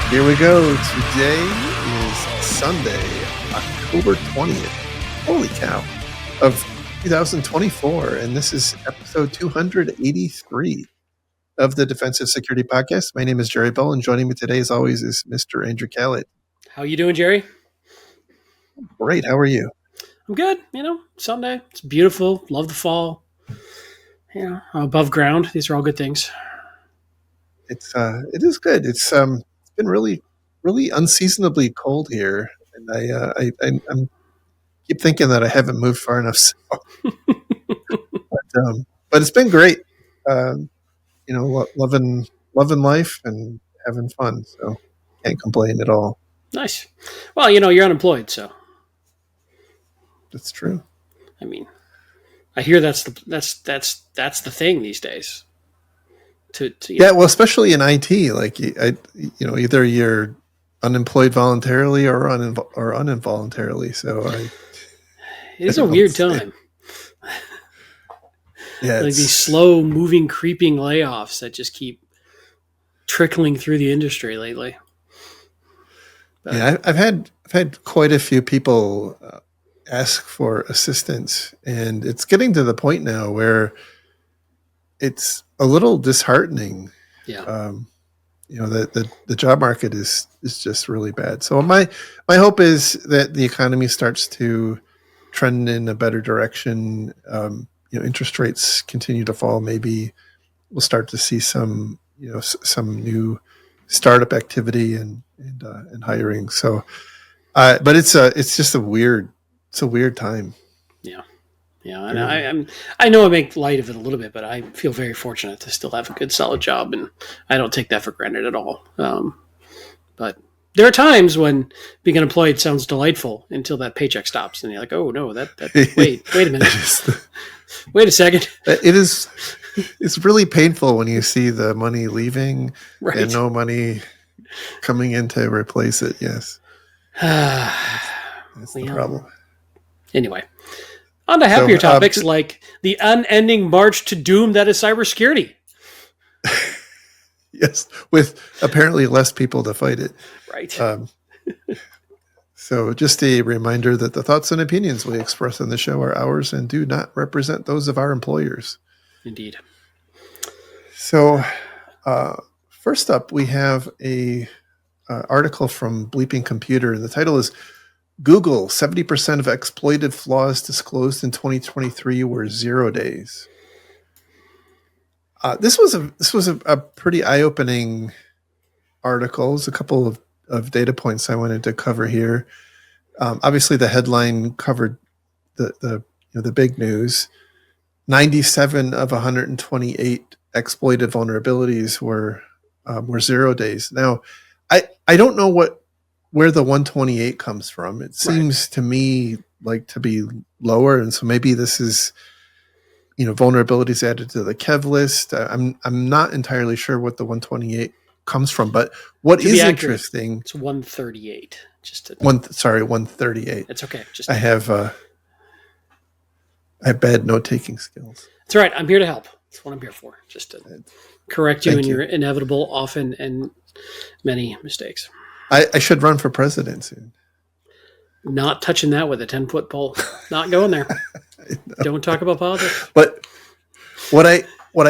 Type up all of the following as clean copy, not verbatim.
Here we go. Today is Sunday, October 20th. Holy cow. Of 2024. And this is episode 283 of the Defensive Security Podcast. My name is Jerry Bell, and joining me today, as always, is Mr. Andrew Kalat. How you doing, Jerry? Great. How are you? I'm good. Sunday. It's beautiful. Love the fall. Above ground. These are all good things. It is good. It's been really unseasonably cold here, and I keep thinking that I haven't moved far enough south. But it's been great. Loving life and having fun, so can't complain at all. Nice. Well, you're unemployed, so that's true. I mean, I hear that's the thing these days. Well, especially in IT, like either you're unemployed voluntarily or uninvoluntarily. So it is a weird time. Yeah, like these slow moving, creeping layoffs that just keep trickling through the industry lately. But, yeah, I've had quite a few people ask for assistance, and it's getting to the point now where it's a little disheartening. Yeah. The job market is just really bad. So my hope is that the economy starts to trend in a better direction. Interest rates continue to fall. Maybe we'll start to see some new startup activity and hiring. So, but it's just a weird time. Yeah. Yeah, and I know I make light of it a little bit, but I feel very fortunate to still have a good, solid job, and I don't take that for granted at all. But there are times when being unemployed sounds delightful until that paycheck stops, and you're like, "Oh no, that wait a minute, wait a second." It's really painful when you see the money leaving right. and no money coming in to replace it. Yes, that's the problem. Anyway. On to happier topics like the unending march to doom that is cybersecurity. Yes, with apparently less people to fight it. Right. So just a reminder that the thoughts and opinions we express on the show are ours and do not represent those of our employers. Indeed. So first up, we have a article from Bleeping Computer, and the title is Google, 70% of exploited flaws disclosed in 2023 were 0 days. This was a pretty eye-opening article. There's a couple of data points I wanted to cover here. Obviously, the headline covered the big news. 97 of 128 exploited vulnerabilities were 0 days. Now, I don't know where the 128 comes from. It seems to me like to be lower, and so maybe this is vulnerabilities added to the KEV list. I'm not entirely sure what the 128 comes from, but what is interesting, it's 138. 138. It's okay. I have bad note-taking skills. That's all right. I'm here to help. That's what I'm here for. Just to correct you in your inevitable, often and many mistakes. I should run for president soon. Not touching that with a 10-foot pole. Not going there. Don't talk about politics. But what I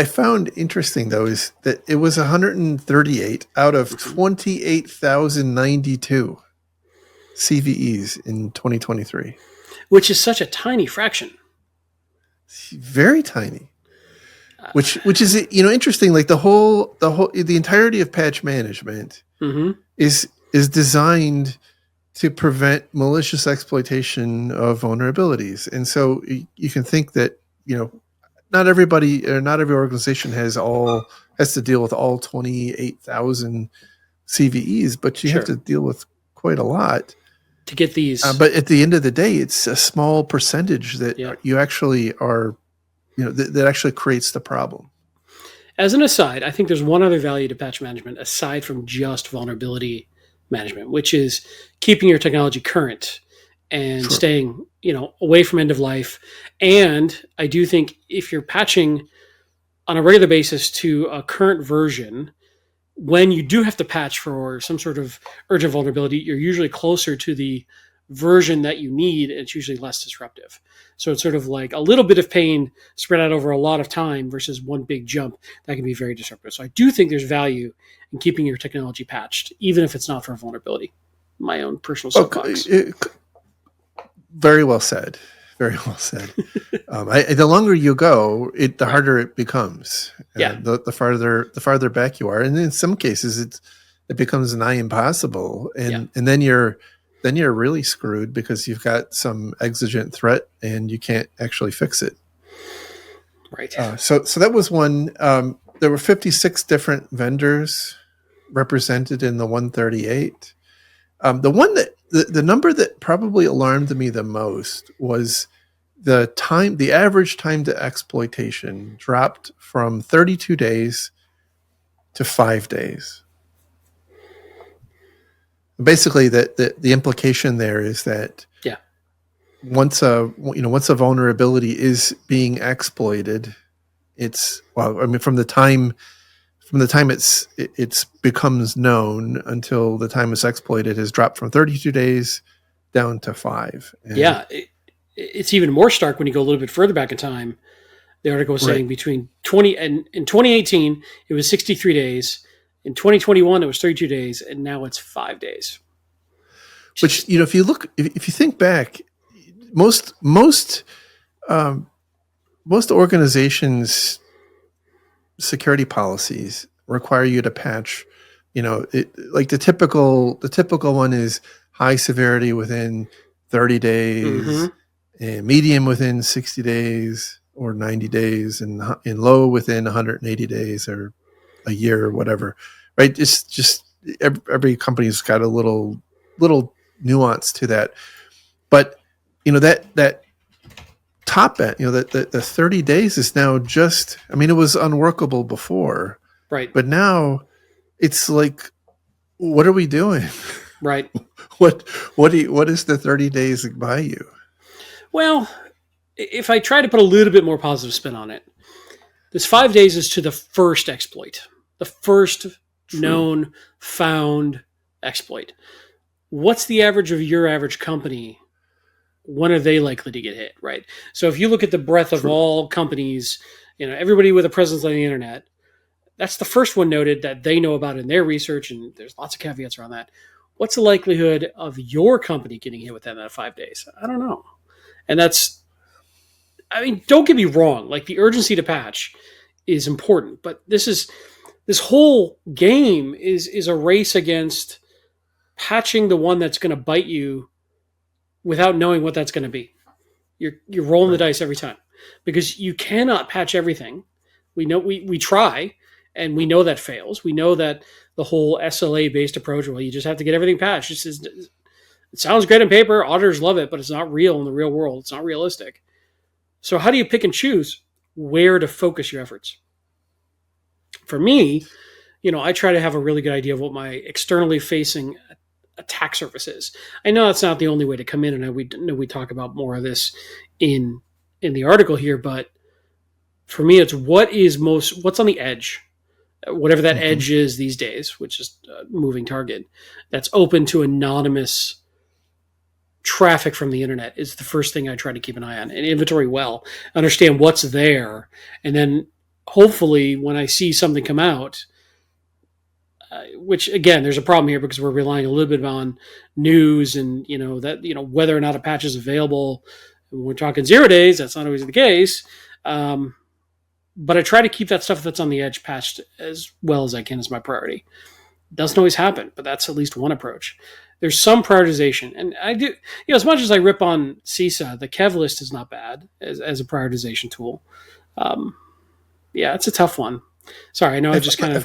found interesting, though, is that it was 138 out of 28,092 CVEs in 2023. Which is such a tiny fraction. Very tiny. Which is interesting. Like the entirety of patch management is designed to prevent malicious exploitation of vulnerabilities. And so you can think that, not everybody or not every organization has to deal with all 28,000 CVEs, but you have to deal with quite a lot. to get these. But at the end of the day, it's a small percentage that Yeah. you actually are, that actually creates the problem. As an aside, I think there's one other value to patch management aside from just vulnerability management, which is keeping your technology current and Sure. staying, away from end of life. And I do think if you're patching on a regular basis to a current version, when you do have to patch for some sort of urgent vulnerability, you're usually closer to the version that you need. And it's usually less disruptive. So it's sort of like a little bit of pain spread out over a lot of time versus one big jump that can be very disruptive. So I do think there's value in keeping your technology patched, even if it's not for a vulnerability. My own personal soapbox. Very well said. Very well said. The longer you go, the harder it becomes. Yeah. The farther back you are, and in some cases, it becomes nigh impossible, and then you're really screwed because you've got some exigent threat and you can't actually fix it. Right. So that was one. There were 56 different vendors represented in the 138. The one that the number that probably alarmed me the most was the average time to exploitation dropped from 32 days to 5 days. Basically, the implication there is that once a vulnerability is being exploited, from the time it's becomes known until the time it's exploited has dropped from 32 days down to 5. And it's even more stark when you go a little bit further back in time. The article was saying between 20 and in 2018 it was 63 days. In 2021 it was 32 days, and now it's 5 days. Which, if you think back, most organizations' security policies require you to patch. Like the typical one is high severity within 30 days, and medium within 60 days or 90 days, and low within 180 days or a year or whatever. Right? It's just every company's got a little nuance to that. But that top end, the 30 days is now just, it was unworkable before. Right. But now it's like, what are we doing? Right. What is the 30 days buy you? Well, if I try to put a little bit more positive spin on it, this 5 days is to the first exploit, the first known found exploit. What's the average of your average company? When are they likely to get hit, right? So if you look at the breadth of all companies, everybody with a presence on the internet, that's the first one noted that they know about in their research, and there's lots of caveats around that. What's the likelihood of your company getting hit within that 5 days? I don't know. And don't get me wrong, like the urgency to patch is important, but this whole game is a race against patching the one that's going to bite you without knowing what that's going to be. You're rolling the dice every time because you cannot patch everything. We know we try, and we know that fails. We know that the whole SLA based approach, well, you just have to get everything patched. It sounds great on paper. Auditors love it, but it's not real in the real world. It's not realistic. So how do you pick and choose where to focus your efforts? For me, I try to have a really good idea of what my externally facing attack surface is. I know that's not the only way to come in, and we talk about more of this in the article here, but for me, it's what's on the edge, whatever that edge is these days, which is a moving target that's open to anonymous traffic from the internet is the first thing I try to keep an eye on and inventory well, understand what's there. And then hopefully when I see something come out, which again, there's a problem here because we're relying a little bit on news and, whether or not a patch is available. When we're talking 0 days, that's not always the case. But I try to keep that stuff that's on the edge patched as well as I can as my priority. Doesn't always happen, but that's at least one approach. There's some prioritization. And I do, as much as I rip on CISA, the KEV list is not bad as a prioritization tool. It's a tough one. Sorry, I know I just kind of...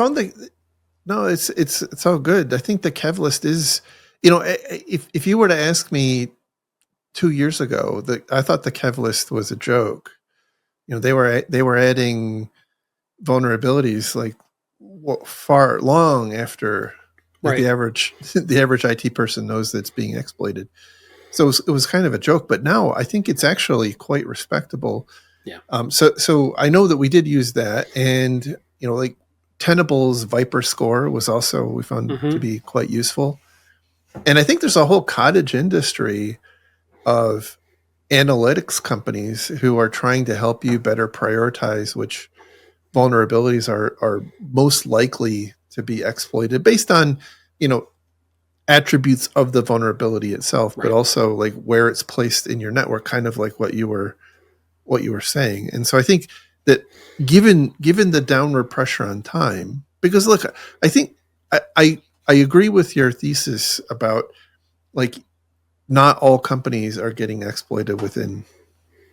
No, it's all good. I think the KEV list is if you were to ask me 2 years ago, I thought the KEV list was a joke. They were adding vulnerabilities like far long after like Right. the average IT person knows that it's being exploited. So it was kind of a joke, but now I think it's actually quite respectable. Yeah. So I know that we did use that, and like Tenable's Viper score was also we found to Mm-hmm. be quite useful. And I think there's a whole cottage industry of analytics companies who are trying to help you better prioritize which vulnerabilities are most likely to be exploited based on you know attributes of the vulnerability itself, but Right. also like where it's placed in your network, kind of like what you were saying. And so I think that given the downward pressure on time, because look, I think I agree with your thesis about like not all companies are getting exploited within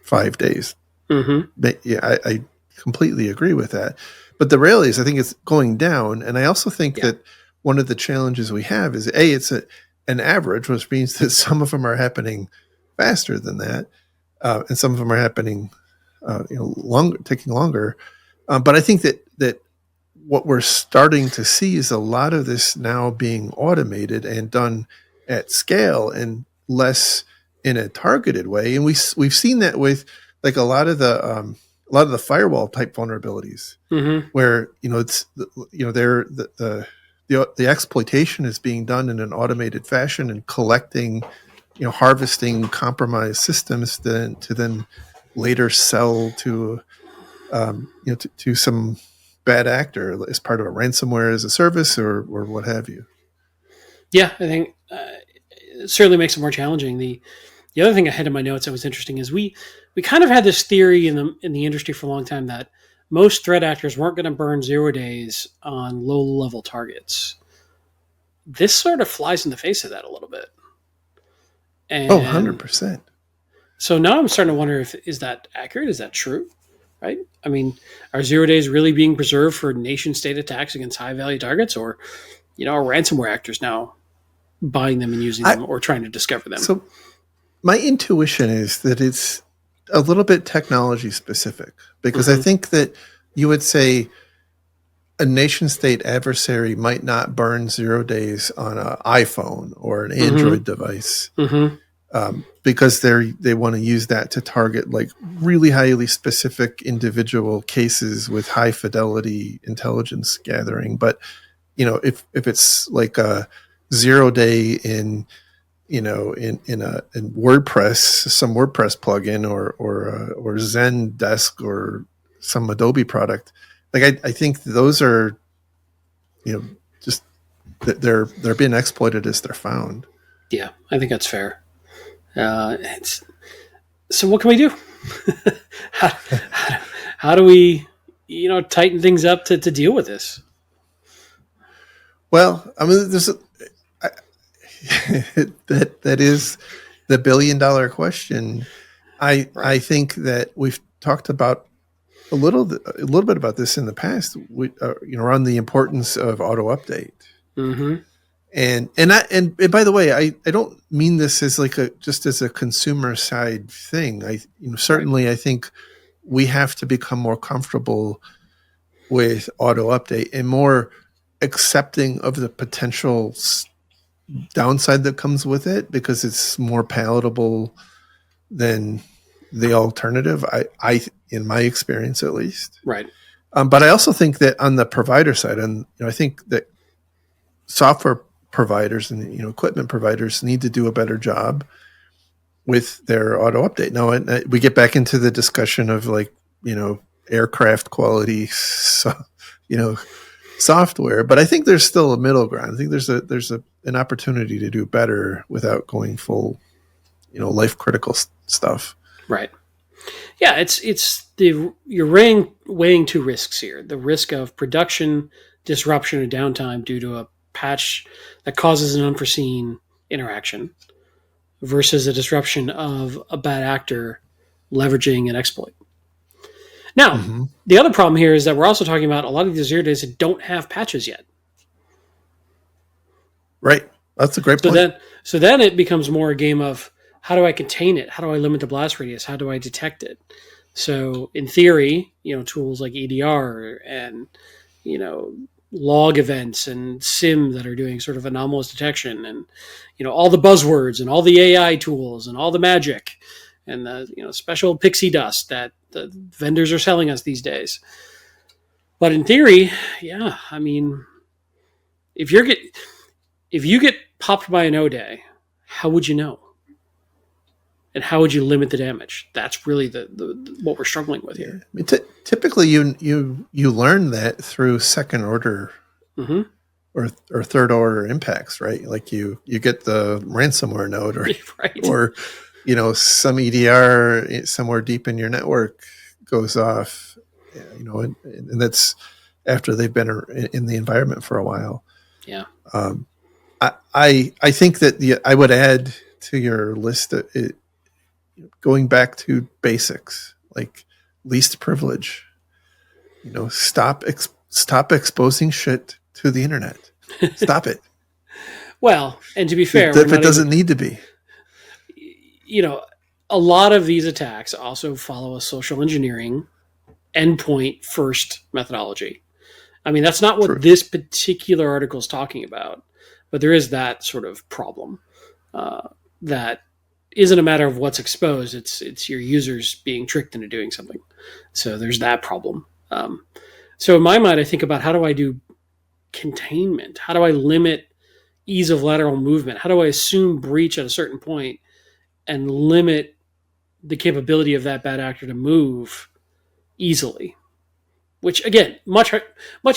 5 days. Mm-hmm. But yeah, I completely agree with that. But the reality is, I think it's going down, and I also think Yeah. that one of the challenges we have is it's an average, which means that some of them are happening faster than that, and some of them are happening, longer, taking longer. But I think that what we're starting to see is a lot of this now being automated and done at scale and less in a targeted way. And we've seen that with like a lot of the firewall type vulnerabilities Mm-hmm. where it's they're the exploitation is being done in an automated fashion and collecting, harvesting compromised systems to then later sell to to some bad actor as part of a ransomware as a service or what have you. Yeah. I think it certainly makes it more challenging. The other thing I had in my notes that was interesting is we kind of had this theory in the industry for a long time that most threat actors weren't going to burn 0 days on low level targets. This sort of flies in the face of that a little bit. Oh, 100 And percent. so now I'm starting to wonder if is that accurate? Is that true? Right? I mean, are 0 days really being preserved for nation state attacks against high value targets, or are ransomware actors now buying them and using I them, or trying to discover them? so my intuition is that it's a little bit technology specific because I Mm-hmm. think that you would say a nation state adversary might not burn 0 days on an iPhone or an Mm-hmm. Android device, Mm-hmm. because they want to use that to target like really highly specific individual cases with high fidelity intelligence gathering. But if it's like a 0 day in WordPress, some WordPress plugin or Zendesk or some Adobe product, like I think those are just they're being exploited as they're found. Yeah, I think that's fair. It's So what can we do? how, how do we, tighten things up to deal with this? Well, I mean, I, that is the $1 billion question. Right. I think that we've talked about a little bit about this in the past. We around the importance of auto update. Mm-hmm. And by the way, I don't mean this as like a just as a consumer side thing. Right. Certainly I think we have to become more comfortable with auto update and more accepting of the potential downside that comes with it because it's more palatable than the alternative. I in my experience at least. Right. But I also think that on the provider side, and I think that software providers and equipment providers need to do a better job with their auto update. Now, we get back into the discussion of like aircraft quality, so, you know software, but I think there's still a middle ground. I think there's an opportunity to do better without going full life critical stuff. Right. Yeah, it's the you're weighing two risks here: the risk of production disruption or downtime due to a patch that causes an unforeseen interaction, versus a disruption of a bad actor leveraging an exploit. Now, Mm-hmm. the other problem here is that we're also talking about a lot of these 0 days that don't have patches yet. Right. That's a great So point. then it becomes more a game of how do I contain it? How do I limit the blast radius? How do I detect it? So in theory, tools like EDR and log events and SIM that are doing sort of anomalous detection, and all the buzzwords and all the AI tools and all the magic and the special pixie dust that the vendors are selling us these days. But in theory, yeah, I mean, if you get popped by an O day, how would you know? And how would you limit the damage? That's really the what we're struggling with here. I mean, typically, you learn that through second order Mm-hmm. or third order impacts, right? Like you get the ransomware node, Right. or some EDR somewhere deep in your network goes off, and that's after they've been in the environment for a while. Yeah. I think that I would add to your list that going back to basics, like least privilege. Stop exposing shit to the internet. Stop it. Well, and to be fair, If it doesn't need to be. A lot of these attacks also follow a social engineering endpoint first methodology. I mean, that's not what True. this particular article is talking about, but there is that sort of problem that isn't a matter of what's exposed. It's your users being tricked into doing something. So there's that problem. So in my mind, I think about how do I do containment? How do I limit ease of lateral movement? How do I assume breach at a certain point and limit the capability of that bad actor to move easily? Which, again, much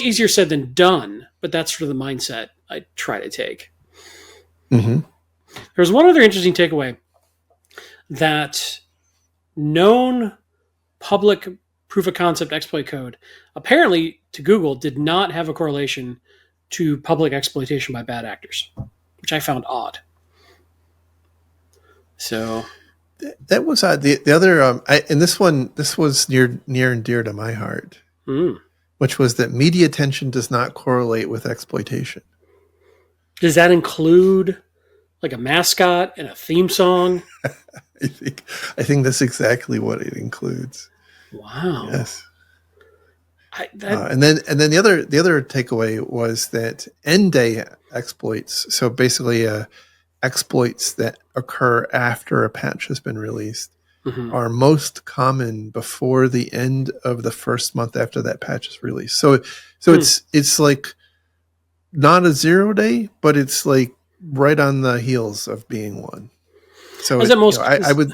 easier said than done, but that's sort of the mindset I try to take. Mm-hmm. There's one other interesting takeaway, that known public proof of concept exploit code apparently to Google did not have a correlation to public exploitation by bad actors, which I found odd. So that was odd. The other, and this was near and dear to my heart, which was that media attention does not correlate with exploitation. Does that include like a mascot and a theme song? I think that's exactly what it includes. Wow. Yes. And then the other takeaway was that end day exploits. So basically, exploits that occur after a patch has been released are most common before the end of the first month after that patch is released. So it's like not a 0 day, but it's like right on the heels of being one. So I would.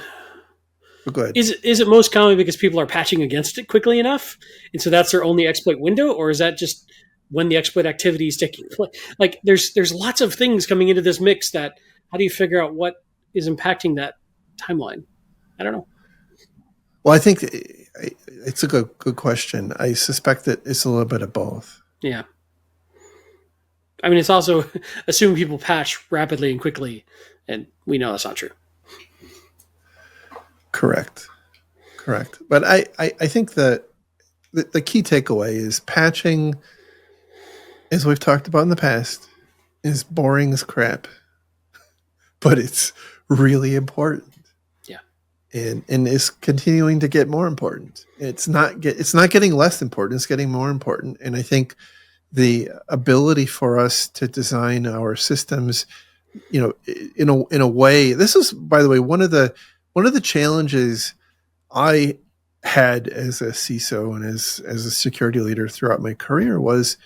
Go ahead. Is it most common because people are patching against it quickly enough, and so that's their only exploit window, or is that just when the exploit activity is taking place? Like, there's lots of things coming into this mix that how do you figure out what is impacting that timeline? I don't know. Well, I think it's a good question. I suspect that it's a little bit of both. Yeah. I mean, it's also assuming people patch rapidly and quickly, and we know that's not true. Correct. But I think that the key takeaway is patching, as we've talked about in the past, is boring as crap, but it's really important. Yeah. And is continuing to get more important. It's not getting less important. It's getting more important. And I think the ability for us to design our systems, in a way, this is, by the way, one of the challenges I had as a CISO and as a security leader throughout my career was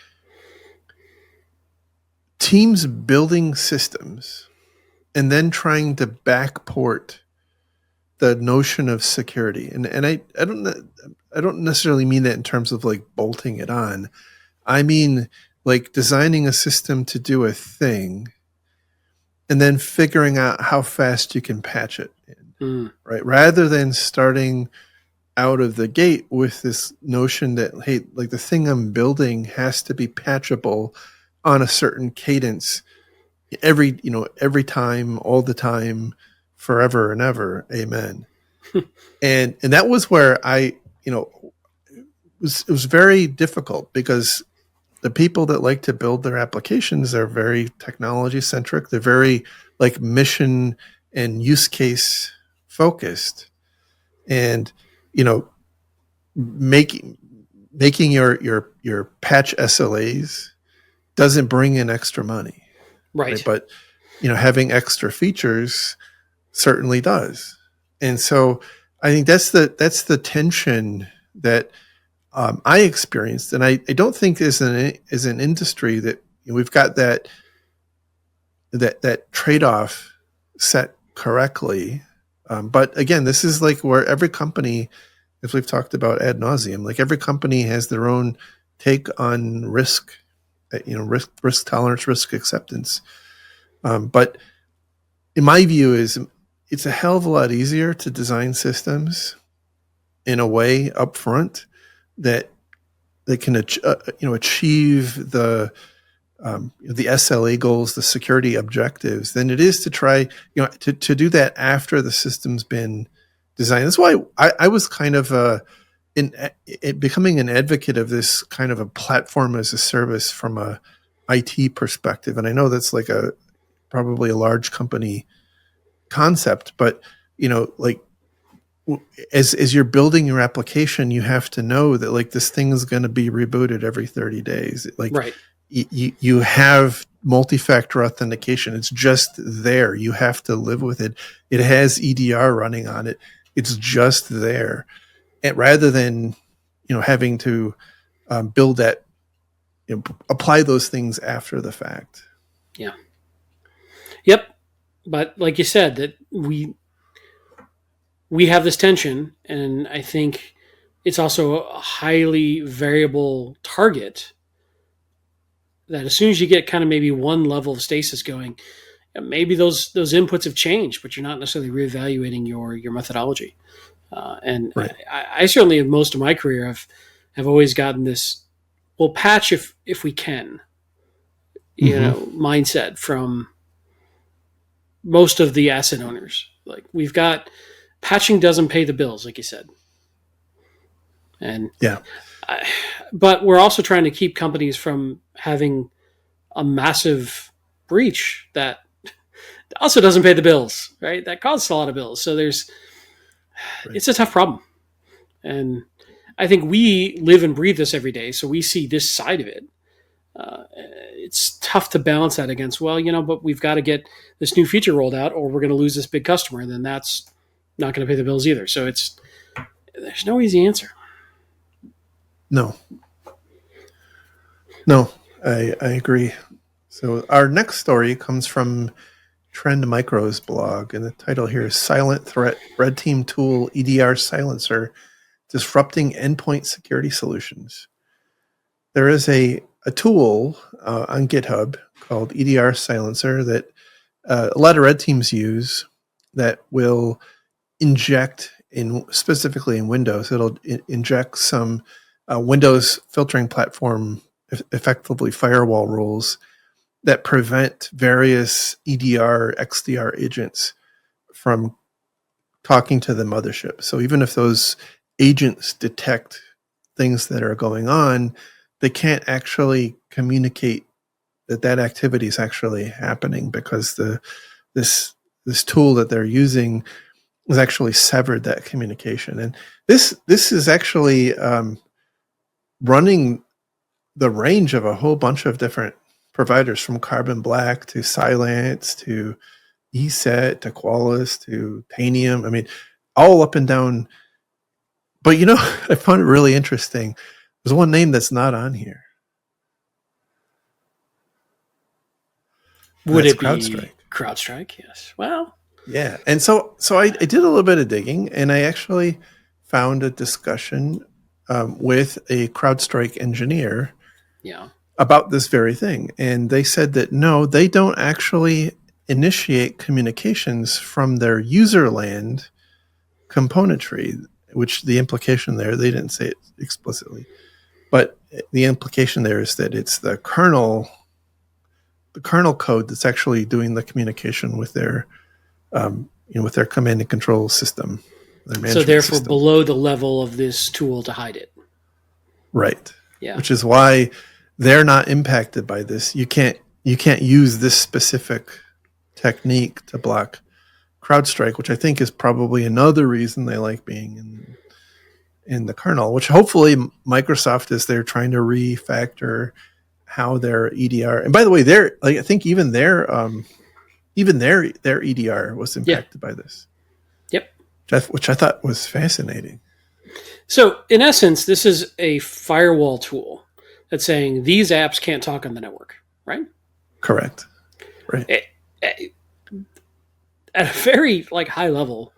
teams building systems and then trying to backport the notion of security. And I don't necessarily mean that in terms of like bolting it on. I mean like designing a system to do a thing and then figuring out how fast you can patch it in, right? Rather than starting out of the gate with this notion that, hey, like the thing I'm building has to be patchable on a certain cadence every time, all the time, forever and ever. Amen. and that was where it was very difficult because the people that like to build their applications are very technology centric. They're very like mission and use case focused, and you know, making your patch SLAs doesn't bring in extra money, right? Right. But having extra features certainly does. And so I think that's the tension that I experienced, and I don't think as an industry that we've got that trade off set correctly. But again, this is like where every company, as we've talked about ad nauseum, like every company has their own take on risk, risk tolerance, risk acceptance. But in my view, it's a hell of a lot easier to design systems in a way upfront that they can achieve the SLA goals, the security objectives, than it is to try to do that after the system's been designed. That's why I was kind of becoming an advocate of this kind of a platform as a service from a IT perspective. And I know that's like probably a large company concept, but like as you're building your application, you have to know that like this thing is going to be rebooted every 30 days. Like Right. you have multi-factor authentication. It's just there. You have to live with it. It has EDR running on it. It's just there. And rather than having to build that, apply those things after the fact. Yeah. Yep. But like you said, that we have this tension, and I think it's also a highly variable target that as soon as you get kind of maybe one level of stasis going, maybe those inputs have changed, but you're not necessarily reevaluating your methodology. And Right. I certainly, in most of my career, have always gotten this, we'll patch if we can, mindset from most of the asset owners. Like, we've got, patching doesn't pay the bills, like you said. And yeah, but we're also trying to keep companies from having a massive breach that also doesn't pay the bills, right? That costs a lot of bills. So it's a tough problem. And I think we live and breathe this every day, so we see this side of it. It's tough to balance that against, but we've got to get this new feature rolled out, or we're going to lose this big customer, and then that's not going to pay the bills either. So there's no easy answer. No, I agree. So our next story comes from Trend Micro's blog, and the title here is Silent Threat Red Team Tool EDR Silencer Disrupting Endpoint Security Solutions. There is a tool on GitHub called EDR Silencer that a lot of red teams use that will inject, specifically in Windows, it'll inject some Windows filtering platform, effectively firewall rules that prevent various EDR, XDR agents from talking to the mothership. So even if those agents detect things that are going on, they can't actually communicate that activity is actually happening, because this tool that they're using has actually severed that communication. And this is actually running the range of a whole bunch of different providers, from Carbon Black to Cylance to ESET to Qualys to Tanium. I mean, all up and down. But I found it really interesting. There's one name that's not on here. Would it be CrowdStrike? CrowdStrike? Yes. Well, yeah. And so I did a little bit of digging, and I actually found a discussion with a CrowdStrike engineer about this very thing. And they said that no, they don't actually initiate communications from their user land componentry, which the implication there, they didn't say it explicitly, but the implication there is that it's the kernel code that's actually doing the communication with their with their command and control system. So therefore below the level of this tool to hide it. Right. Yeah. Which is why they're not impacted by this. You can't use this specific technique to block CrowdStrike, which I think is probably another reason they like being in the kernel, which hopefully Microsoft is there trying to refactor how their EDR. And by the way, I think even their EDR was impacted by this. Yep. Which I thought was fascinating. So in essence, this is a firewall tool that's saying these apps can't talk on the network, right? Correct. Right. At a very high level,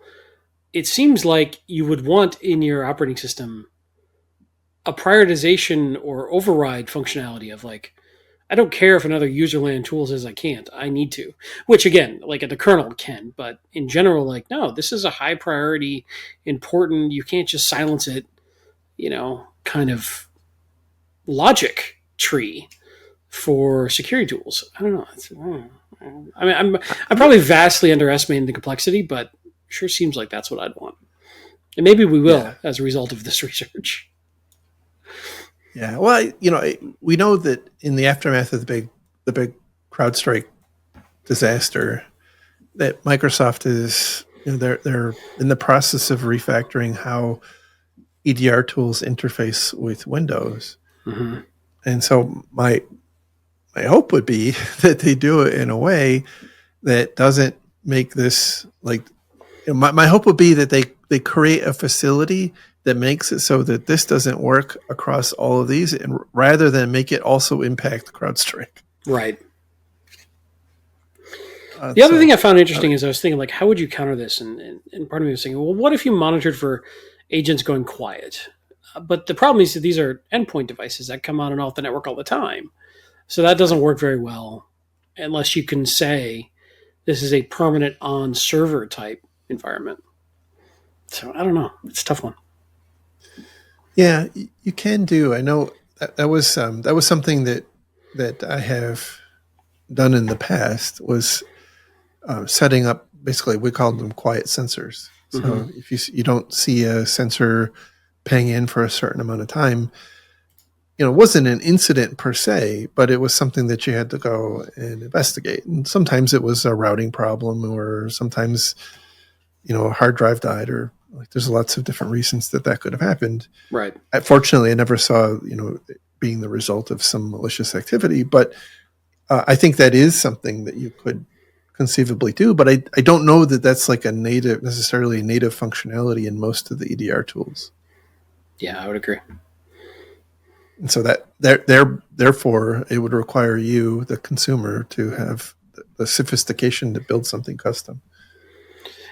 it seems like you would want in your operating system a prioritization or override functionality of I don't care if another user land tool says I can't, I need to. Which again, at the kernel can, but in general, no, this is a high priority, important, you can't just silence it, kind of logic tree for security tools. I don't know. I mean, I'm probably vastly underestimating the complexity, but sure seems like that's what I'd want. And maybe we will as a result of this research. Yeah. Well, we know that in the aftermath of the big CrowdStrike disaster, that Microsoft is, they're in the process of refactoring how EDR tools interface with Windows. Mm-hmm. And so my hope would be that they do it in a way that doesn't make this my hope would be that they create a facility that makes it so that this doesn't work across all of these, and rather than make it also impact CrowdStrike. Right. The other thing I found interesting is I was thinking, how would you counter this? And part of me was thinking, well, what if you monitored for agents going quiet? But the problem is that these are endpoint devices that come on and off the network all the time. So that doesn't work very well unless you can say this is a permanent on-server type environment. So I don't know. It's a tough one. Yeah, you can do. I know that was something that I have done in the past was setting up. Basically, we called them quiet sensors. So if you don't see a sensor ping in for a certain amount of time, it wasn't an incident per se, but it was something that you had to go and investigate. And sometimes it was a routing problem, or sometimes, a hard drive died, or there's lots of different reasons that could have happened. Right. Fortunately, I never saw, it being the result of some malicious activity, but I think that is something that you could conceivably do. But I don't know that that's necessarily a native functionality in most of the EDR tools. Yeah, I would agree. And so that therefore it would require you, the consumer, to have the sophistication to build something custom.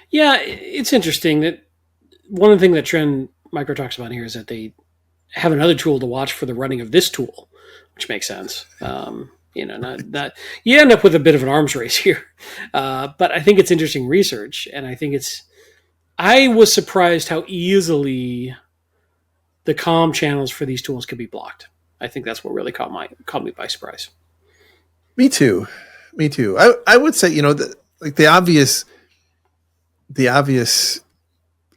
Yeah, it's interesting that one of the things that Trend Micro talks about here is that they have another tool to watch for the running of this tool, which makes sense. Not you end up with a bit of an arms race here, but I think it's interesting research, and I was surprised how easily the comm channels for these tools could be blocked. I think that's what really caught me by surprise. Me too. I would say, the obvious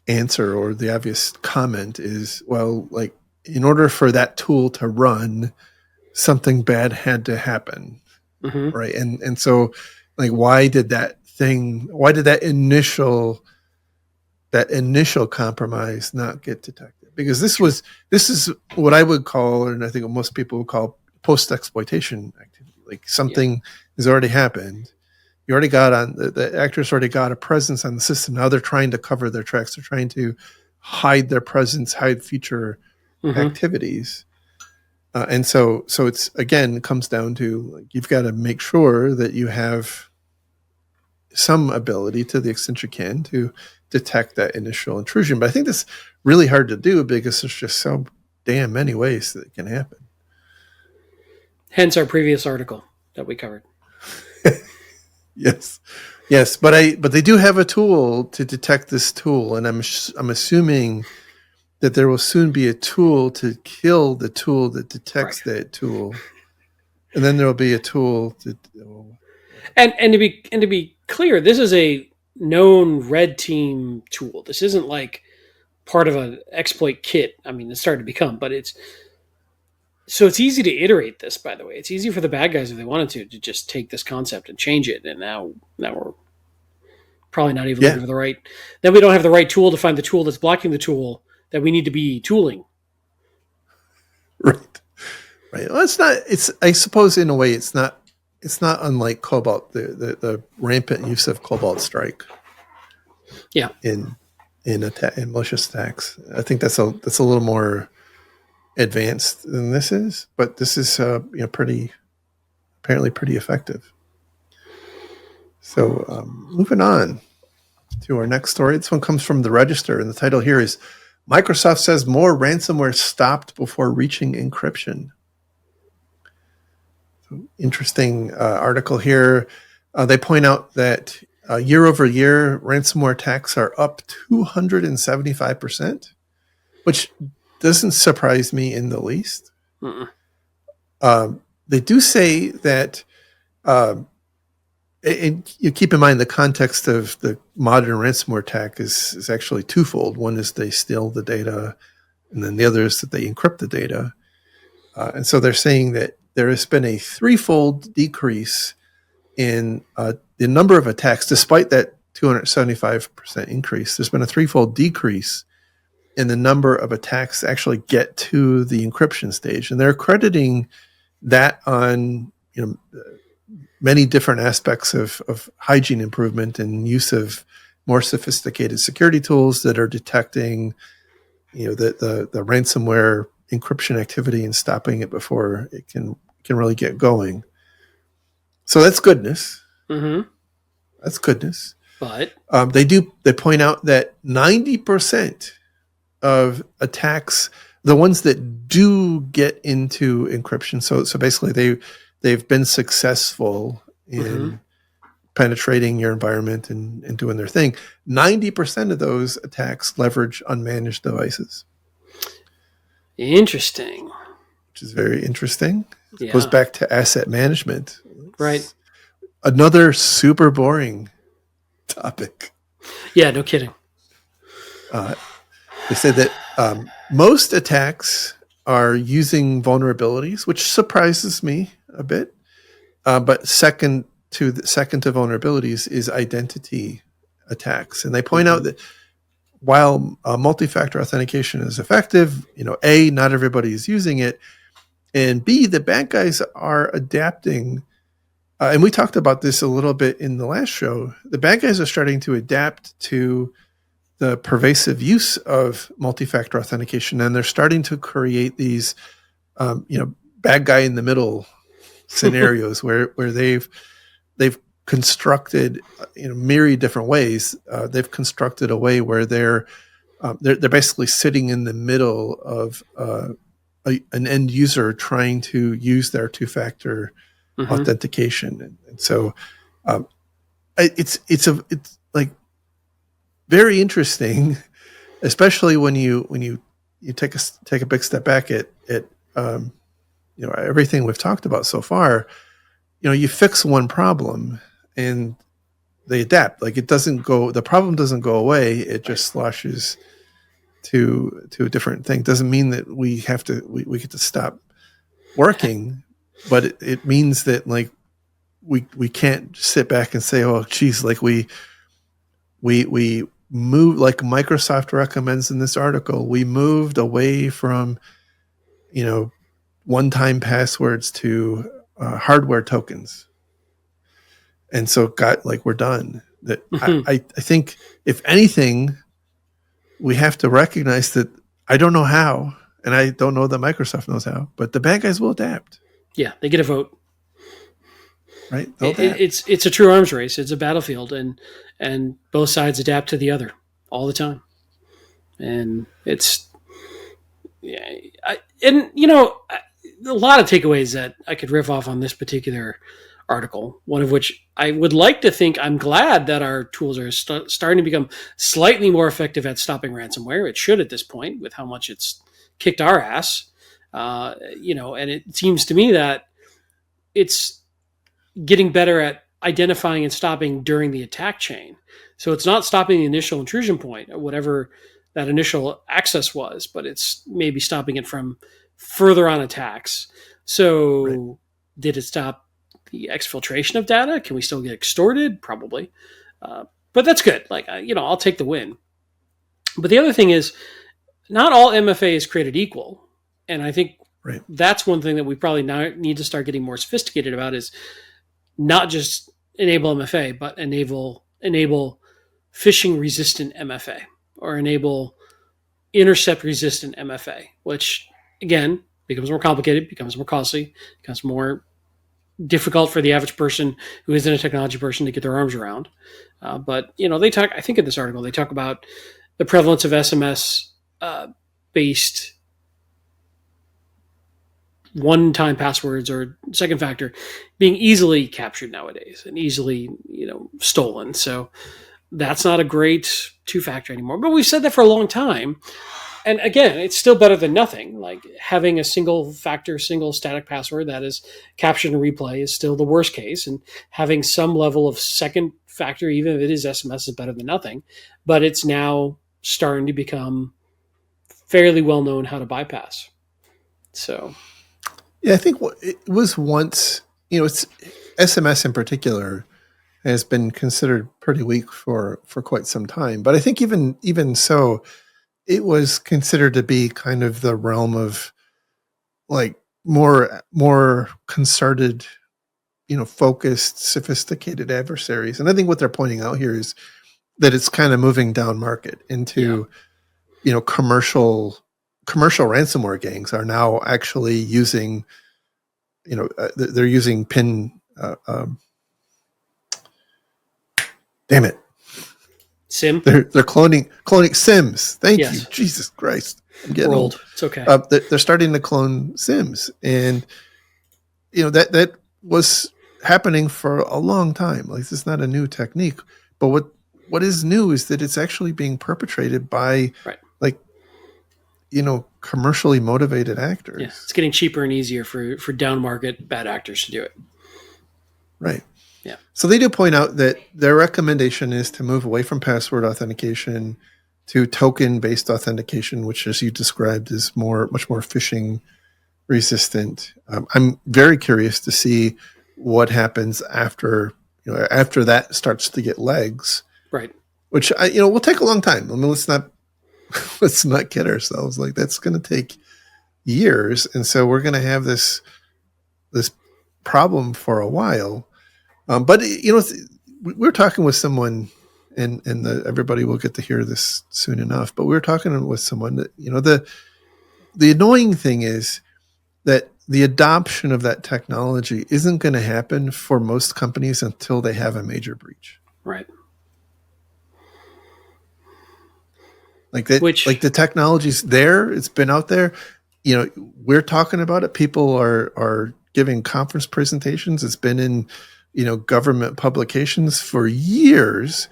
answer or the obvious comment is, well, in order for that tool to run, something bad had to happen. Mm-hmm. Right. And so why did that initial compromise not get detected? Because this is what I would call, and I think what most people would call, post-exploitation activity. Something has already happened. You already got the actors already got a presence on the system. Now they're trying to cover their tracks. They're trying to hide their presence, hide future activities. And so it's, again, it comes down to you've got to make sure that you have some ability, to the extent you can, to detect that initial intrusion. But I think that's really hard to do because there's just so damn many ways that it can happen. Hence our previous article that we covered. Yes, but they do have a tool to detect this tool, and I'm assuming that there will soon be a tool to kill the tool that detects that tool, and then there will be a tool to. And to be clear, this is a known red team tool. This isn't part of an exploit kit. I mean, it's starting to become, but So it's easy to iterate this, by the way. It's easy for the bad guys if they wanted to just take this concept and change it. And now we're probably not even Yeah, looking for the right. Then we don't have the right tool to find the tool that's blocking the tool that we need to be tooling. right, right. Well, it's not. It's I suppose in a way it's not. It's not unlike Cobalt, the rampant use of Cobalt Strike. Yeah. In in malicious attacks, I think that's a little more advanced than this is, but this is apparently pretty effective. So moving on to our next story. This one comes from the Register, and the title here is Microsoft says more ransomware stopped before reaching encryption. So, interesting article here. They point out that year over year, ransomware attacks are up 275%, which doesn't surprise me in the least. They do say that, and you keep in mind the context of the modern ransomware attack is actually twofold. One is they steal the data, and then the other is that they encrypt the data. And so they're saying that there has been a threefold decrease in the number of attacks, despite that 275% increase. There's been a threefold decrease in the number of attacks that actually get to the encryption stage, and they're crediting that on many different aspects of hygiene improvement and use of more sophisticated security tools that are detecting the ransomware encryption activity and stopping it before it can really get going. So that's goodness. Mm-hmm. That's goodness. But they point out that 90% of attacks, the ones that do get into encryption, so basically they've been successful in penetrating your environment and doing their thing. 90% of those attacks leverage unmanaged devices. Interesting. Which is very interesting. It Yeah. goes back to asset management. Right. Another super boring topic. Yeah, no kidding. They said that most attacks are using vulnerabilities, which surprises me a bit. But second to vulnerabilities is identity attacks, and they point out that while multi-factor authentication is effective, A, not everybody is using it, and B, the bad guys are adapting. And we talked about this a little bit in the last show. The bad guys are starting to adapt to the pervasive use of multi-factor authentication, and they're starting to create these, bad guy in the middle scenarios where they've constructed myriad different ways. They've constructed a way where they're basically sitting in the middle of an end user trying to use their two-factor authentication, and so it's like very interesting, especially when you take a big step back at everything we've talked about so far. You fix one problem and they adapt. Like the problem doesn't go away. It just sloshes to a different thing. Doesn't mean that we have to, we get to stop working, but it means that like, we can't sit back and say, oh geez, like we move, like Microsoft recommends in this article, we moved away from, one-time passwords to hardware tokens. And so we're done. That I think if anything, we have to recognize that I don't know how, and I don't know that Microsoft knows how, but the bad guys will adapt. Yeah, they get a vote. Right? It's a true arms race. It's a battlefield, and both sides adapt to the other all the time. And it's a lot of takeaways that I could riff off on this particular article, one of which I would like to think I'm glad that our tools are starting to become slightly more effective at stopping ransomware. It should at this point with how much it's kicked our ass. And it seems to me that it's getting better at identifying and stopping during the attack chain. So it's not stopping the initial intrusion point or whatever that initial access was, but it's maybe stopping it from further on attacks. So Right. did it stop the exfiltration of data? Can we still get extorted? Probably. But that's good. Like, I'll take the win. But the other thing is, not all MFA is created equal. And I think Right. that's one thing that we probably now need to start getting more sophisticated about, is not just enable MFA, but enable phishing-resistant MFA, or enable intercept-resistant MFA, which, again, becomes more complicated, becomes more costly, becomes more difficult for the average person who isn't a technology person to get their arms around. But they talk. I think in this article they talk about the prevalence of SMS based one-time passwords or second factor being easily captured nowadays and easily stolen. So that's not a great two-factor anymore. But we've said that for a long time. And again, it's still better than nothing. Like, having a single factor, single static password that is captured and replay is still the worst case. And having some level of second factor, even if it is SMS, is better than nothing. But it's now starting to become fairly well known how to bypass. So, yeah, I think it was once, it's SMS in particular has been considered pretty weak for quite some time. But I think even so, it was considered to be kind of the realm of like more concerted, focused, sophisticated adversaries. And I think what they're pointing out here is that it's kind of moving down market into, commercial ransomware gangs are now actually using, they're using pin, damn it. SIM? They're cloning SIMs. Thank Yes. you. Jesus Christ. I'm getting We're old. old. It's okay. They're starting to clone SIMs. And, that was happening for a long time. Like, this is not a new technique. But what is new is that it's actually being perpetrated by, right. like, commercially motivated actors. Yeah, it's getting cheaper and easier for down market bad actors to do it. Right. Yeah. So they do point out that their recommendation is to move away from password authentication to token-based authentication, which, as you described, is much more phishing resistant. I'm very curious to see what happens after that starts to get legs. Right. Which will take a long time. I mean, let's not kid ourselves. Like, that's going to take years, and so we're going to have this problem for a while. But we're talking with someone, and everybody will get to hear this soon enough. But we were talking with someone that the annoying thing is that the adoption of that technology isn't going to happen for most companies until they have a major breach. Right. Like that, like the technology's there, it's been out there. We're talking about it. People are giving conference presentations. It's been in, government publications for years,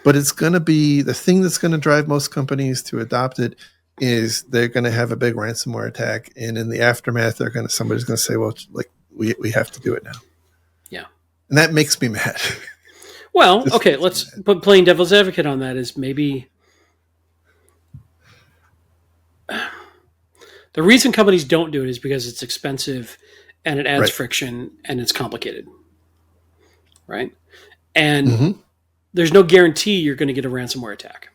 but it's going to be the thing that's going to drive most companies to adopt it is they're going to have a big ransomware attack. And in the aftermath, somebody's going to say, well, like we have to do it now. Yeah. And that makes me mad. Well, okay. Let's put playing devil's advocate on that is maybe the reason companies don't do it is because it's expensive and it adds friction and it's complicated. Right. And there's no guarantee you're going to get a ransomware attack.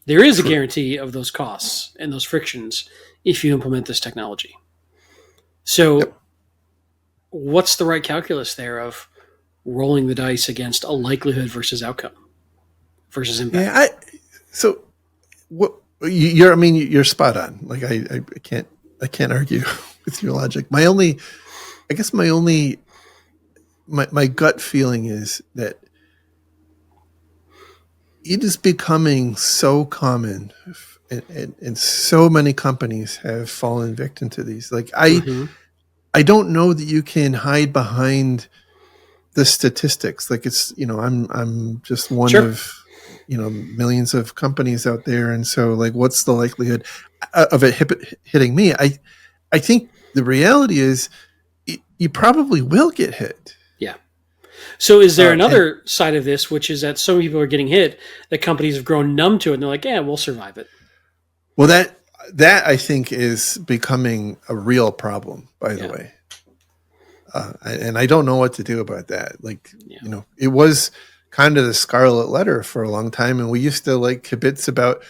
There is a guarantee of those costs and those frictions if you implement this technology. So what's the right calculus there of rolling the dice against a likelihood versus outcome versus impact? Yeah. So what you're spot on. Like I can't argue with your logic. My gut feeling is that it is becoming so common, and so many companies have fallen victim to these. Like I don't know that you can hide behind the statistics. Like it's I'm just one of millions of companies out there, and so like what's the likelihood of it hitting me? I think the reality is you probably will get hit. Yeah. So is there another side of this, which is that some people are getting hit, that companies have grown numb to it, and they're like, yeah, we'll survive it. Well, that I think is becoming a real problem, by the way. And I don't know what to do about that. Like, it was kind of the scarlet letter for a long time. And we used to like kibitz about,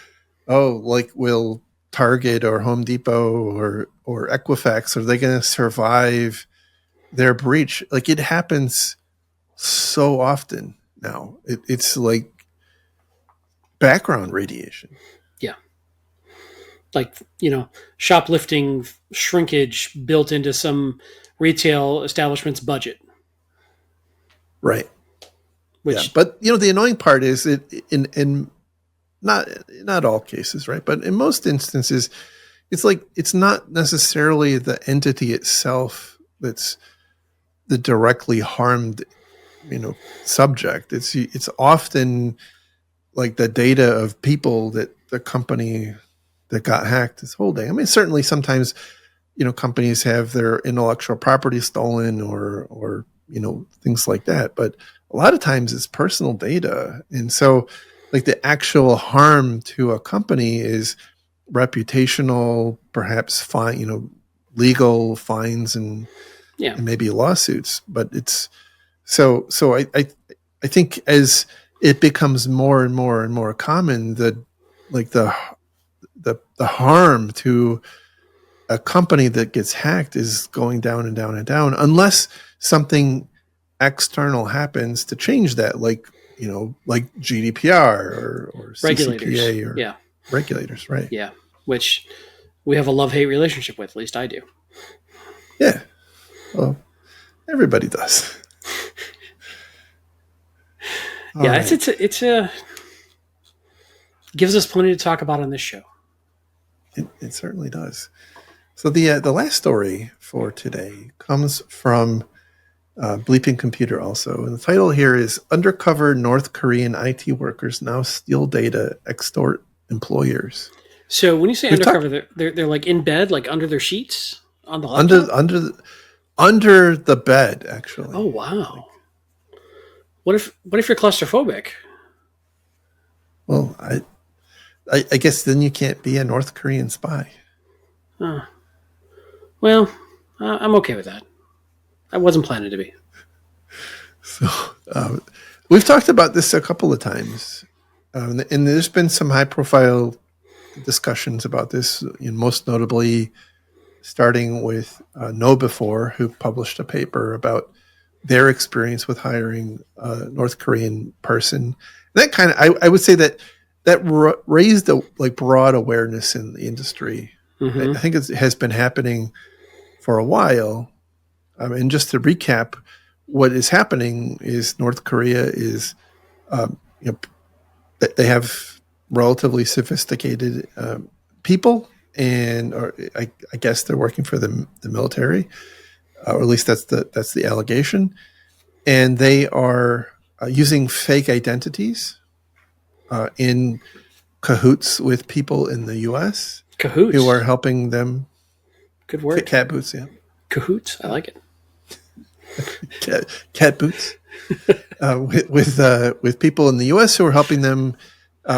like will Target or Home Depot or Equifax, are they going to survive their breach? Like it happens so often now. It's like background radiation. Yeah. Like, shoplifting shrinkage built into some retail establishment's budget. Right. But the annoying part is it in not all cases, right? But in most instances, it's like it's not necessarily the entity itself that's the directly harmed, subject. It's often like the data of people that the company that got hacked is holding. I mean, certainly sometimes, companies have their intellectual property stolen or things like that. But a lot of times it's personal data. And so like the actual harm to a company is reputational, perhaps fine, legal fines and maybe lawsuits. But it's so I think as it becomes more and more and more common, the harm to a company that gets hacked is going down and down and down, unless something external happens to change that, like GDPR or CCPA or regulators, right? Yeah, which we have a love-hate relationship with. At least I do. Yeah, well, everybody does. It's gives us plenty to talk about on this show. It certainly does. So the last story for today comes from Bleeping Computer also. And the title here is Undercover North Korean IT Workers Now Steal Data, Extort Employers. So when you say undercover, they're like in bed, like under their sheets on the laptop? Under the bed, actually. Oh, wow. What if you're claustrophobic? Well, I guess then you can't be a North Korean spy. Well, I'm okay with that. I wasn't planning to be. So we've talked about this a couple of times, and there's been some high-profile discussions about this. Most notably, starting with KnowBe4, who published a paper about their experience with hiring a North Korean person. That kind of, I would say that raised a broad awareness in the industry. Mm-hmm. I think it has been happening for a while. And just to recap, what is happening is North Korea is, they have relatively sophisticated people, and I guess they're working for the military, or at least that's the allegation, and they are using fake identities in cahoots with people in the U.S. Cahoots, who are helping them. Good word. Cat boots, yeah. Cahoots, I like it. Cat boots with people in the U.S. who are helping them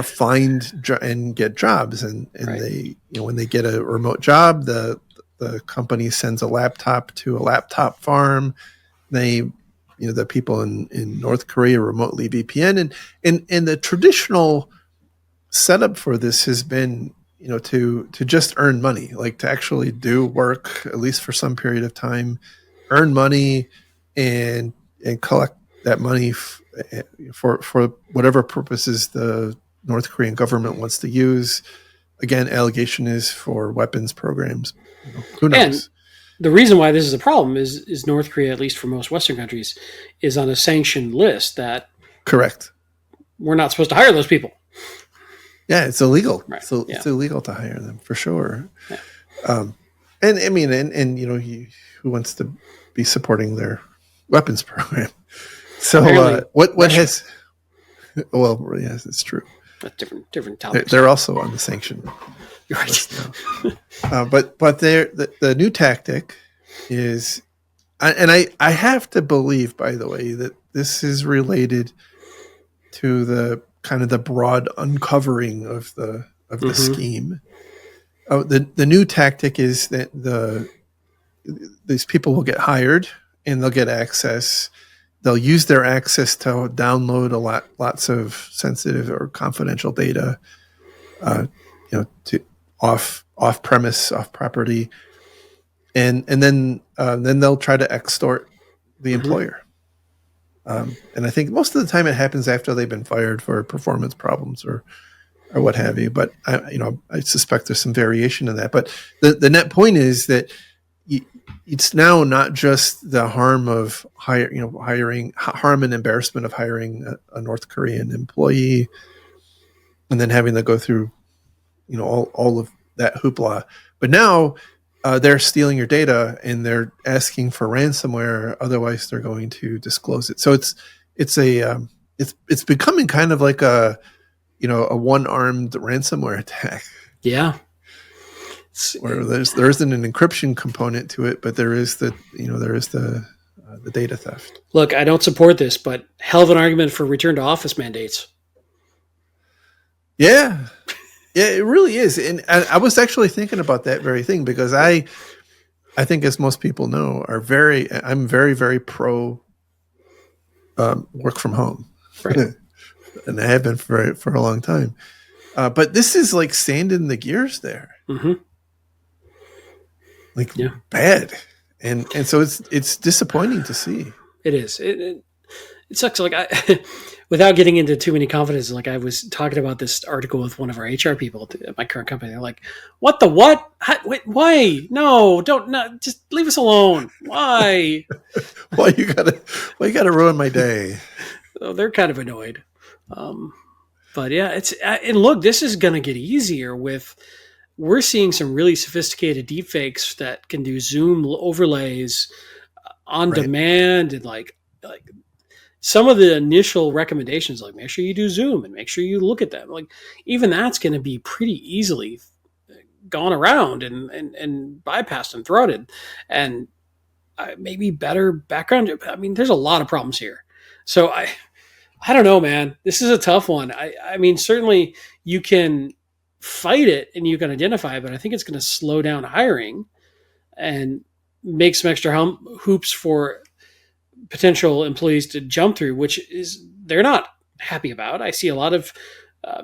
find and get jobs, and right. They when they get a remote job, the company sends a laptop to a laptop farm. They the people in North Korea remotely VPN, and the traditional setup for this has been to just earn money, like to actually do work at least for some period of time, earn money, and collect that money for whatever purposes the North Korean government wants to use. Again, allegation is for weapons programs. Who knows? And the reason why this is a problem is North Korea, at least for most Western countries, is on a sanctioned list that correct. We're not supposed to hire those people. Yeah, it's illegal. Right. So it's illegal to hire them for sure. Yeah. And I mean, and who wants to be supporting their weapons program? So what has? Well, yes, it's true. That's different topics. They're also on the sanction list now. But the new tactic is, and I have to believe, by the way, that this is related to the kind of the broad uncovering of the scheme. Oh, the new tactic is that these people will get hired and they'll get access. They'll use their access to download lots of sensitive or confidential data, to off premise, off property, and then they'll try to extort the employer. And I think most of the time it happens after they've been fired for performance problems or what have you. But I suspect there's some variation in that. But the net point is that it's now not just the harm of hiring harm and embarrassment of hiring a North Korean employee and then having to go through all of that hoopla, but now they're stealing your data and they're asking for ransomware, otherwise they're going to disclose it. So it's becoming kind of like a one-armed ransomware attack. Yeah. Where there isn't an encryption component to it, but there is the data theft. Look, I don't support this, but hell of an argument for return to office mandates. Yeah, it really is. And I was actually thinking about that very thing because I think, as most people know, I'm very, very pro work from home. Right. And I have been for a long time. But this is like sanding the gears there. Mm-hmm. Bad. And so it's disappointing to see. It is. It sucks. Like without getting into too many confidences, like I was talking about this article with one of our HR people at my current company. They're like, "What the what? Why? No, don't. Just leave us alone. Why? Why you gotta ruin my day?" So they're kind of annoyed. But yeah, and look, this is gonna get easier with. We're seeing some really sophisticated deepfakes that can do Zoom overlays on demand, and like some of the initial recommendations, like make sure you do Zoom and make sure you look at them. Like even that's going to be pretty easily gone around and bypassed and thwarted, and maybe better background. I mean, there's a lot of problems here. So I don't know, man. This is a tough one. I mean, certainly you can fight it and you can identify it, but I think it's going to slow down hiring and make some extra hoops for potential employees to jump through, which is they're not happy about. I see a lot of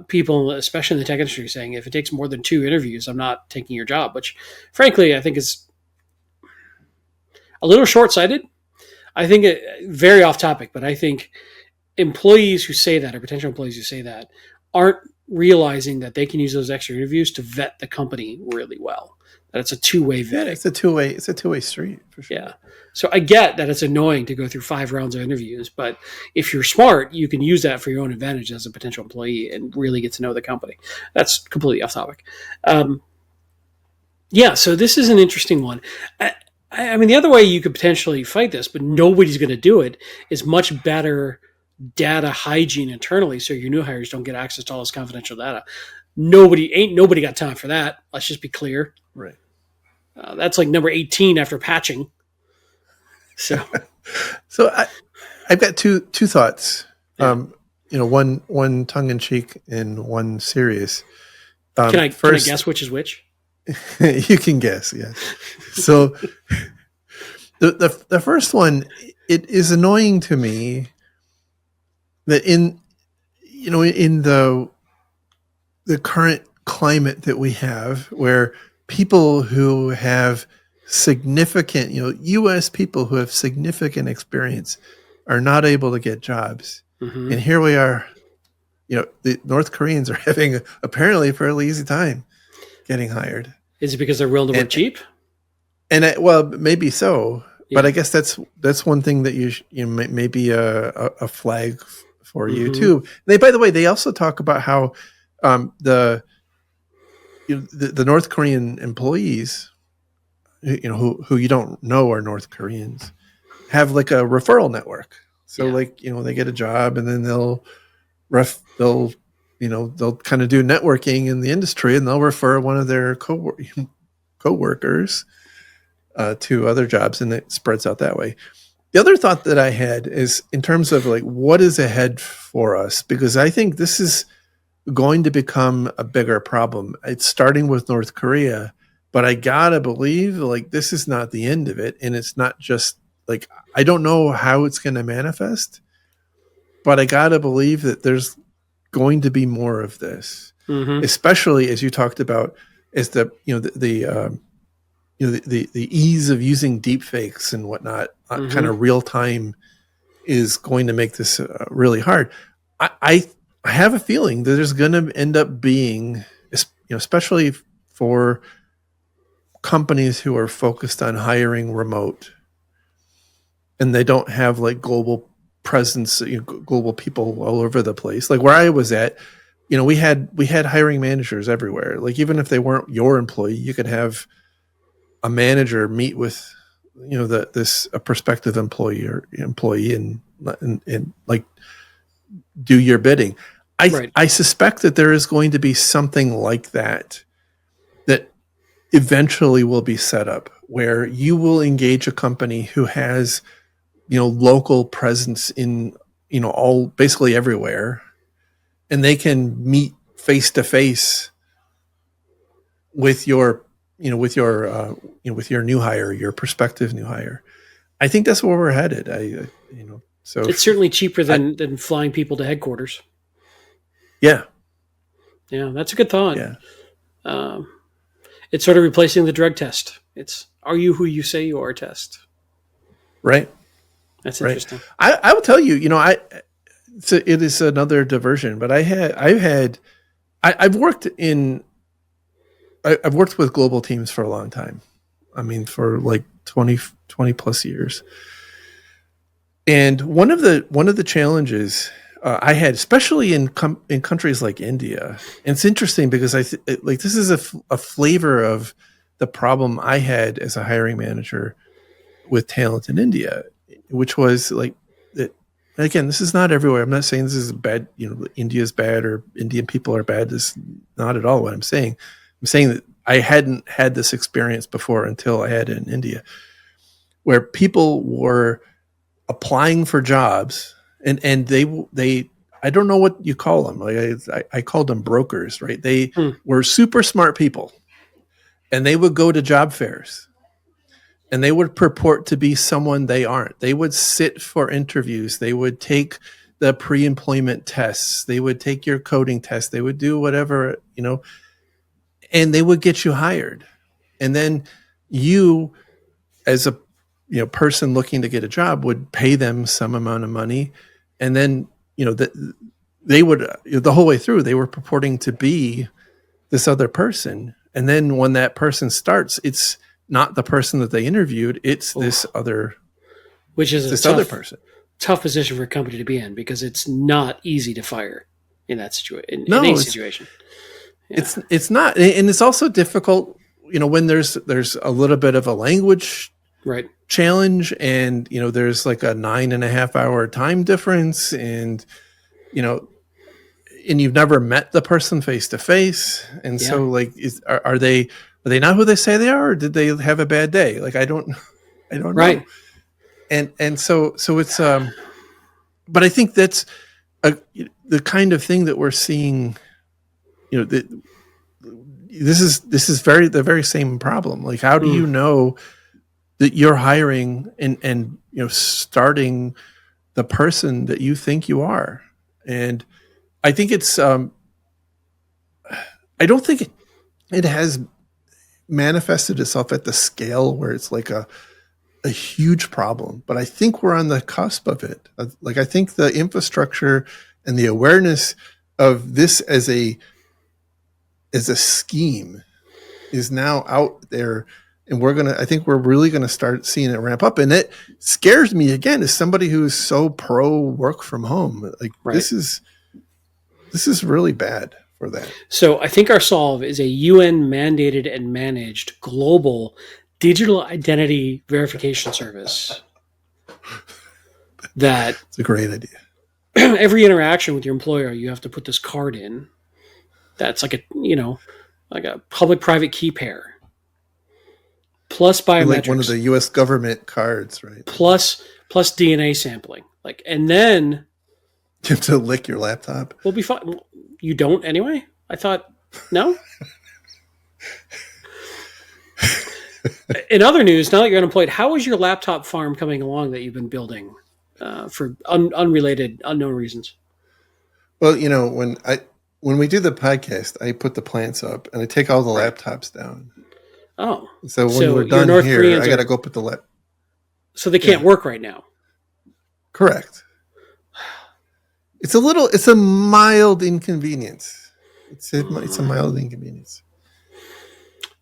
people, especially in the tech industry, saying if it takes more than 2 interviews, I'm not taking your job, which frankly, I think is a little short-sighted. I think very off topic, but I think employees who say that or potential employees who say that aren't realizing that they can use those extra interviews to vet the company really well. That it's a two-way vetting. Yeah, it's a two-way street for sure. Yeah. So I get that it's annoying to go through 5 rounds of interviews, but if you're smart, you can use that for your own advantage as a potential employee and really get to know the company. That's completely off topic. So this is an interesting one. I mean, the other way you could potentially fight this, but nobody's going to do it, is much better data hygiene internally, so your new hires don't get access to all this confidential data. Nobody got time for that. Let's just be clear. Right. That's like number 18 after patching. So I've got two thoughts. Yeah. One tongue in cheek and one serious. Can I guess which is which? You can guess, yes. So the first one, it is annoying to me that in the current climate that we have, where people who have significant, U.S. people who have significant experience are not able to get jobs. Mm-hmm. And here we are, the North Koreans are having apparently a fairly easy time getting hired. Is it because they're willing to work cheap? And maybe so, yeah. But I guess that's one thing that you may be a flag for you too. By the way, they also talk about how the North Korean employees, who you don't know are North Koreans, have like a referral network. So they get a job and then they'll kind of do networking in the industry and they'll refer one of their co-workers to other jobs, and it spreads out that way. The other thought that I had is in terms of like what is ahead for us, because I think this is going to become a bigger problem. It's starting with North Korea, but I gotta believe like this is not the end of it, and it's not just like I don't know how it's going to manifest, but I gotta believe that there's going to be more of this, Mm-hmm. especially as you talked about, as the the ease of using deep fakes and whatnot, kind Mm-hmm. of real time is going to make this really hard. I have a feeling that there's going to end up being, especially for companies who are focused on hiring remote and they don't have like global presence, global people all over the place. Like where I was at, we had hiring managers everywhere. Like even if they weren't your employee, you could have a manager meet with this a prospective employee and like do your bidding. Right. I suspect that there is going to be something like that that eventually will be set up where you will engage a company who has local presence in all basically everywhere, and they can meet face to face with your with your new hire, your prospective new hire. I think that's where we're headed. So It's certainly cheaper I, than flying people to headquarters. yeah, Yeah, that's a good thought. yeah, Um, it's sort of replacing the drug test. It's are you who you say you are test. right, That's right. interesting. I will tell you, it is another diversion, but I've worked I've worked with global teams for a long time. I mean, for like 20 plus years. And one of the challenges I had, especially in countries like India, and it's interesting because like this is a flavor of the problem I had as a hiring manager with talent in India, which was like that. Again, this is not everywhere. I'm not saying this is bad. India is bad or Indian people are bad. This is not at all what I'm saying. I'm saying that I hadn't had this experience before until I had it in India, where people were applying for jobs and they I don't know what you call them. Like I called them brokers, right? They Hmm. were super smart people, and they would go to job fairs and they would purport to be someone they aren't. They would sit for interviews. They would take the pre-employment tests. They would take your coding test. They would do whatever, and they would get you hired. And then you, as a person looking to get a job, would pay them some amount of money, and then they would the whole way through they were purporting to be this other person, and then when that person starts, it's not the person that they interviewed, it's Oof. Which is a this other tough person. tough position for a company to be in because it's not easy to fire in that situation in any No, situation. Yeah. it's not, and it's also difficult when there's a little bit of a language Right. challenge, and there's like a 9.5 hour time difference, and and you've never met the person face to face, and Yeah. so like are they not who they say they are, or did they have a bad day? Like I don't Right. know. And so it's but I think that's the kind of thing that we're seeing. This is the very same problem. Like how do you know that you're hiring and starting the person that you think you are? And I think it's I don't think it has manifested itself at the scale where it's like a huge problem, but I think we're on the cusp of it. Like I think the infrastructure and the awareness of this as a scheme is now out there, and I think we're really gonna start seeing it ramp up. And it scares me again as somebody who is so pro work from home. Like Right. this is really bad for that. So I think our solve is a UN mandated and managed global digital identity verification service that It's a great idea. every interaction with your employer, you have to put this card in. That's like a public-private key pair, plus biometrics, Like one of the U.S. government cards, right? plus DNA sampling. Like, and then You have to lick your laptop. we'll be fine. You don't anyway? I thought, no? In other news, now that you're unemployed, how is your laptop farm coming along that you've been building for unrelated, unknown reasons? Well, when we do the podcast, I put the plants up and I take all the Right. laptops down. Oh. So when So we're your done North here, Koreans I got to are. go put the So they can't Yeah. work right now. Correct. It's a mild inconvenience. It's a mild inconvenience. I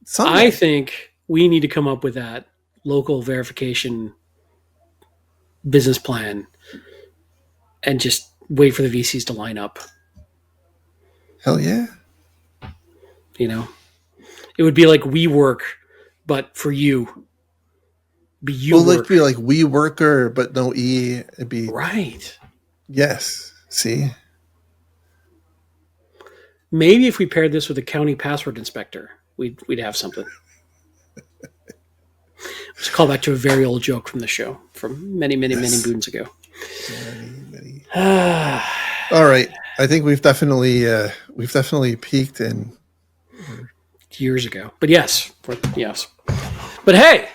Someday. think we need to come up with that local verification business plan and just wait for the VCs to line up. Hell yeah. You know, it would be like WeWork, but for you. Be you Well, work. be like we worker, but no E. It'd be Right. yes. See? Maybe if we paired this with a county password inspector, we'd have something. Let's call back to a very old joke from the show from many moons ago. Many. All right. I think we've definitely peaked in years ago. But yes. But hey,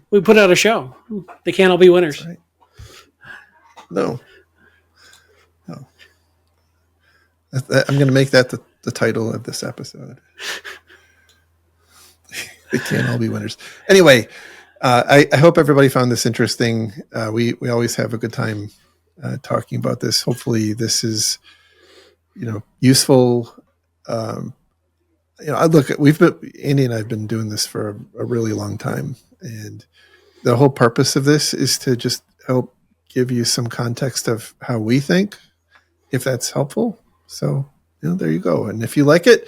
we put out a show. They can't all be winners. Right. No. I'm going to make that the title of this episode. They can't all be winners. Anyway, I hope everybody found this interesting. We always have a good time talking about this. Hopefully, this is useful. Andy and I have been doing this for a really long time, and the whole purpose of this is to just help give you some context of how we think, if that's helpful. So, there you go. And if you like it,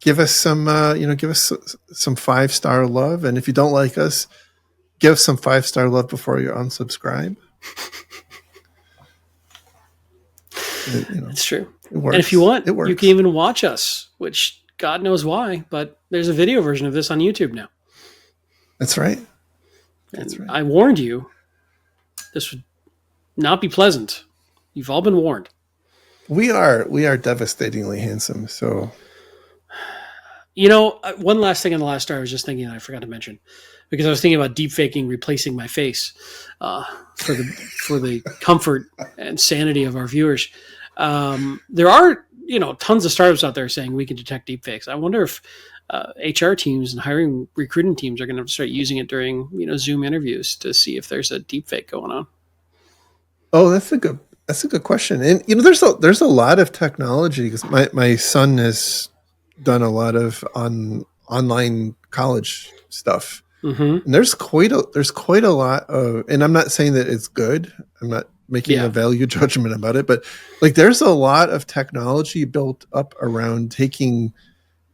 give us some 5-star love. And if you don't like us, give us some 5-star love before you unsubscribe. It's true. It works. And if you want, it works. You can even watch us, which God knows why, but there's a video version of this on YouTube now. That's right. That's right. I warned you. This would not be pleasant. You've all been warned. We are devastatingly handsome. So, one last thing on the last star I was just thinking, and I forgot to mention, because I was thinking about deep faking replacing my face for the comfort and sanity of our viewers. There are tons of startups out there saying we can detect deep fakes. I wonder if HR teams and recruiting teams are going to start using it during Zoom interviews to see if there's a deep fake going on. Oh, that's a good question. And there's a lot of technology, because my son has done a lot of online college stuff. Mm-hmm. And there's quite a lot of, and I'm not saying that it's good. I'm not making a value judgment about it, but there's a lot of technology built up around taking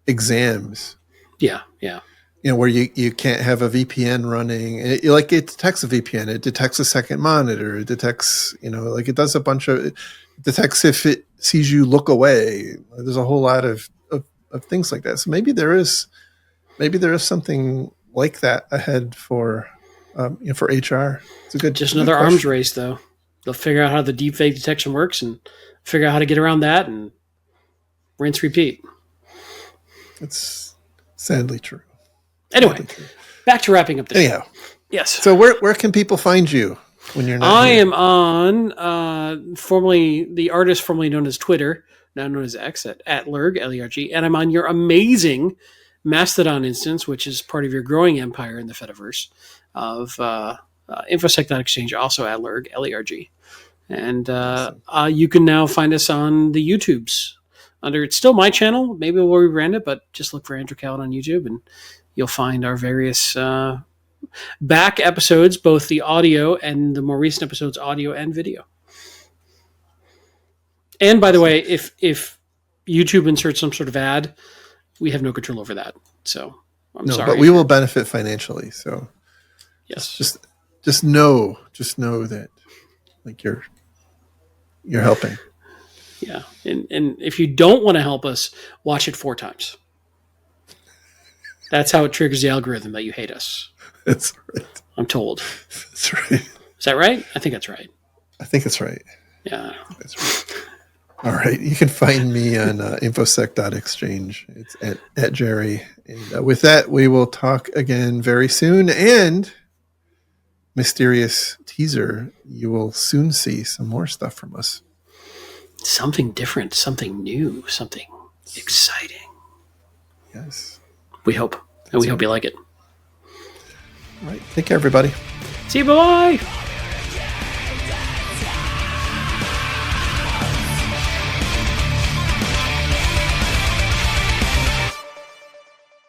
exams. Yeah. Where you can't have a VPN running. It detects a VPN. It detects a second monitor. It detects, it does a bunch of, it detects if it sees you look away. There's a whole lot of things like that. So maybe there is something like that ahead for HR. It's just another arms race, though. They'll figure out how the deepfake detection works and figure out how to get around that and rinse, repeat. It's sadly true. Anyway, back to wrapping up the show. Yes. So where can people find you when you're not here? I am on the artist formerly known as Twitter, now known as X, at Lerg, L-E-R-G, and I'm on your amazing Mastodon instance, which is part of your growing empire in the Fediverse of infosec.exchange, also at Lerg, L-E-R-G. And you can now find us on the YouTubes. It's still my channel. Maybe we'll rebrand it, but just look for Andrew Kalat on YouTube, and you'll find our various back episodes, both the audio and the more recent episodes, audio and video. And by the way, if YouTube inserts some sort of ad, we have no control over that. So I'm sorry. But we will benefit financially. So yes, just know that you're helping. Yeah, and if you don't want to help us, watch it 4 times. That's how it triggers the algorithm that you hate us. That's right. I'm told. That's right. Is that right? I think that's right. I think it's right. Yeah. That's right. All right. You can find me on infosec.exchange. It's at Jerry. And with that, we will talk again very soon. And mysterious teaser, you will soon see some more stuff from us. Something different, something new, something exciting. Yes. We hope. And we hope you like it. All right. Take care, everybody. See you. Bye-bye.